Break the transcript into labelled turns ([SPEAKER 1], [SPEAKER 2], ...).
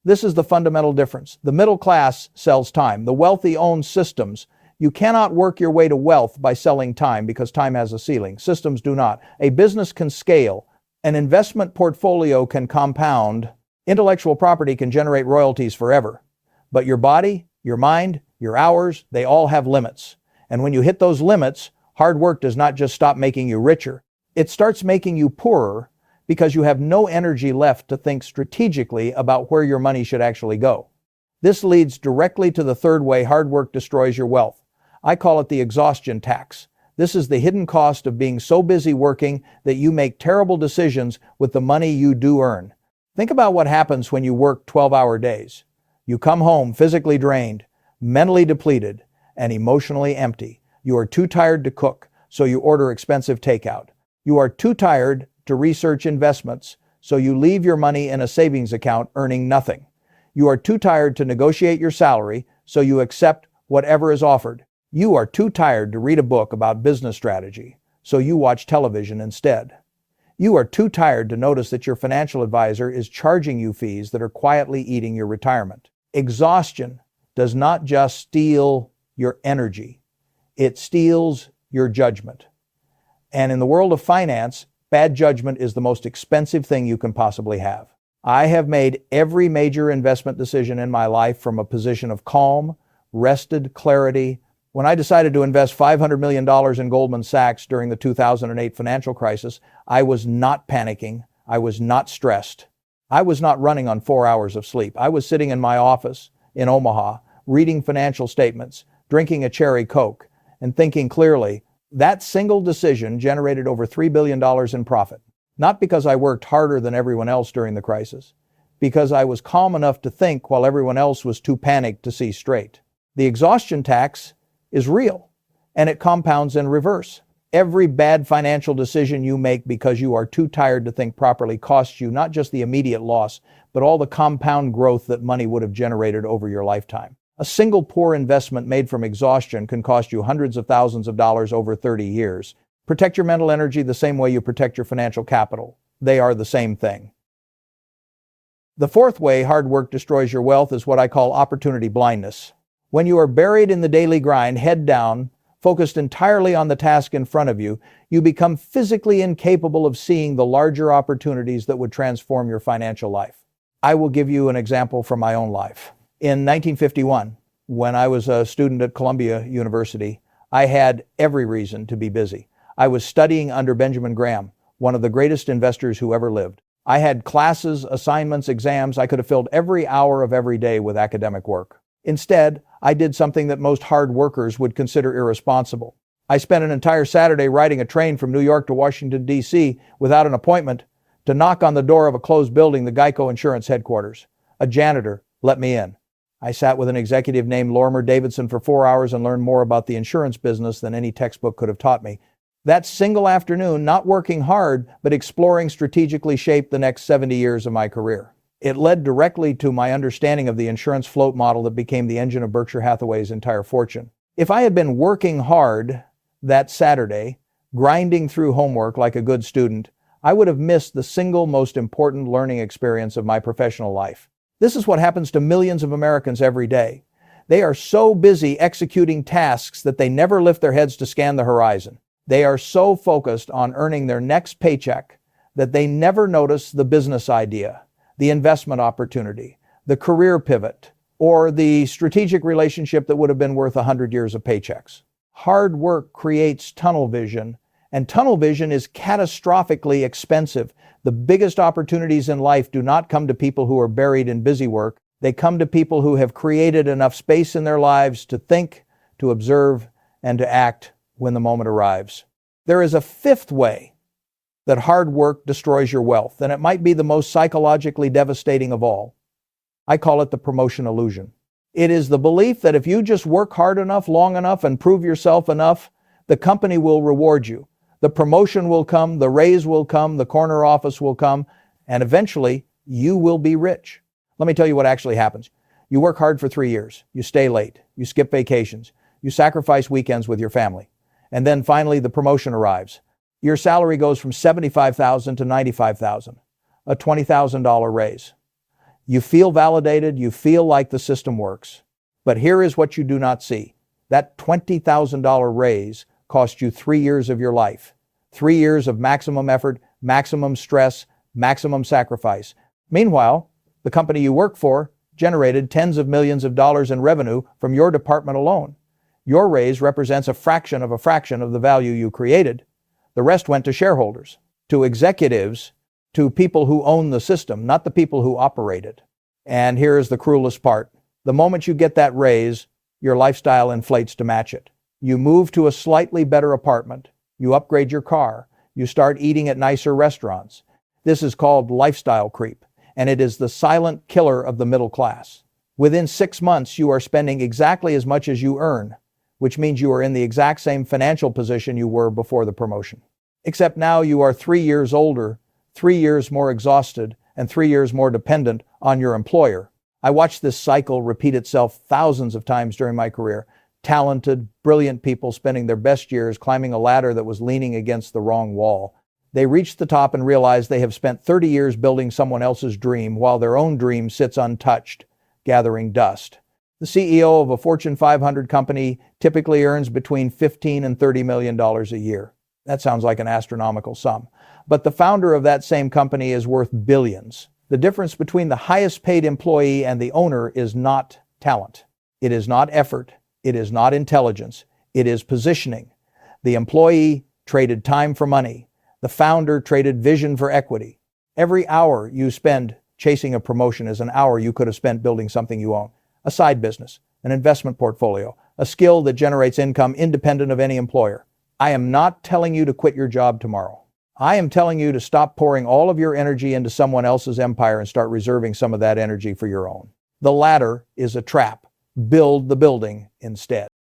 [SPEAKER 1] This is the fundamental difference. The middle class sells time. The wealthy own systems. You cannot work your way to wealth by selling time because time has a ceiling. Systems do not. A business can scale. An investment portfolio can compound. Intellectual property can generate royalties forever. But your body, your mind, your hours, they all have limits. And when you hit those limits, hard work does not just stop making you richer. It starts making you poorer because you have no energy left to think strategically about where your money should actually go. This leads directly to the third way hard work destroys your wealth. I call it the exhaustion tax. This is the hidden cost of being so busy working that you make terrible decisions with the money you do earn. Think about what happens when you work 12-hour days. You come home physically drained, mentally depleted, and emotionally empty. You are too tired to cook, so you order expensive takeout. You are too tired to research investments, so you leave your money in a savings account earning nothing. You are too tired to negotiate your salary, so you accept whatever is offered. You are too tired to read a book about business strategy, so you watch television instead. You are too tired to notice that your financial advisor is charging you fees that are quietly eating your retirement. Exhaustion does not just steal your energy, it steals your judgment. And in the world of finance, bad judgment is the most expensive thing you can possibly have. I have made every major investment decision in my life from a position of calm, rested clarity. When I decided to invest $500 million in Goldman Sachs during the 2008 financial crisis, I was not panicking. I was not stressed. I was not running on 4 hours of sleep. I was sitting in my office in Omaha, reading financial statements, drinking a cherry Coke, and thinking clearly. That single decision generated over $3 billion in profit. Not because I worked harder than everyone else during the crisis, because I was calm enough to think while everyone else was too panicked to see straight. The exhaustion tax is real, and it compounds in reverse. Every bad financial decision you make because you are too tired to think properly costs you not just the immediate loss, but all the compound growth that money would have generated over your lifetime. A single poor investment made from exhaustion can cost you hundreds of thousands of dollars over 30 years. Protect your mental energy the same way you protect your financial capital. They are the same thing. The fourth way hard work destroys your wealth is what I call opportunity blindness. When you are buried in the daily grind, head down, focused entirely on the task in front of you, you become physically incapable of seeing the larger opportunities that would transform your financial life. I will give you an example from my own life. In 1951, when I was a student at Columbia University, I had every reason to be busy. I was studying under Benjamin Graham, one of the greatest investors who ever lived. I had classes, assignments, exams. I could have filled every hour of every day with academic work. Instead, I did something that most hard workers would consider irresponsible. I spent an entire Saturday riding a train from New York to Washington, D.C. without an appointment to knock on the door of a closed building, the Geico Insurance headquarters. A janitor let me in. I sat with an executive named Lorimer Davidson for 4 hours and learned more about the insurance business than any textbook could have taught me. That single afternoon, not working hard, but exploring strategically shaped the next 70 years of my career. It led directly to my understanding of the insurance float model that became the engine of Berkshire Hathaway's entire fortune. If I had been working hard that Saturday, grinding through homework like a good student, I would have missed the single most important learning experience of my professional life. This is what happens to millions of Americans every day. They are so busy executing tasks that they never lift their heads to scan the horizon. They are so focused on earning their next paycheck that they never notice the business idea, the investment opportunity, the career pivot, or the strategic relationship that would have been worth 100 years of paychecks. Hard work creates tunnel vision, and tunnel vision is catastrophically expensive. The biggest opportunities in life do not come to people who are buried in busy work. They come to people who have created enough space in their lives to think, to observe, and to act when the moment arrives. There is a fifth way that hard work destroys your wealth, and it might be the most psychologically devastating of all. I call it the promotion illusion. It is the belief that if you just work hard enough, long enough, and prove yourself enough, the company will reward you. The promotion will come, the raise will come, the corner office will come, and eventually you will be rich. Let me tell you what actually happens. You work hard for 3 years. You stay late. You skip vacations. You sacrifice weekends with your family. And then finally the promotion arrives. Your salary goes from $75,000 to $95,000, a $20,000 raise. You feel validated, you feel like the system works. But here is what you do not see. That $20,000 raise cost you 3 years of your life. 3 years of maximum effort, maximum stress, maximum sacrifice. Meanwhile, the company you work for generated tens of millions of dollars in revenue from your department alone. Your raise represents a fraction of the value you created. The rest went to shareholders, to executives, to people who own the system, not the people who operate it. And here is the cruelest part. The moment you get that raise, your lifestyle inflates to match it. You move to a slightly better apartment. You upgrade your car. You start eating at nicer restaurants. This is called lifestyle creep, and it is the silent killer of the middle class. Within 6 months, you are spending exactly as much as you earn, which means you are in the exact same financial position you were before the promotion. Except now you are 3 years older, 3 years more exhausted, and 3 years more dependent on your employer. I watched this cycle repeat itself thousands of times during my career. Talented, brilliant people spending their best years climbing a ladder that was leaning against the wrong wall. They reach the top and realize they have spent 30 years building someone else's dream while their own dream sits untouched, gathering dust. The CEO of a Fortune 500 company typically earns between $15 and $30 million a year. That sounds like an astronomical sum. But the founder of that same company is worth billions. The difference between the highest paid employee and the owner is not talent. It is not effort. It is not intelligence. It is positioning. The employee traded time for money. The founder traded vision for equity. Every hour you spend chasing a promotion is an hour you could have spent building something you own. A side business, an investment portfolio, a skill that generates income independent of any employer. I am not telling you to quit your job tomorrow. I am telling you to stop pouring all of your energy into someone else's empire and start reserving some of that energy for your own. The latter is a trap. Build the building instead.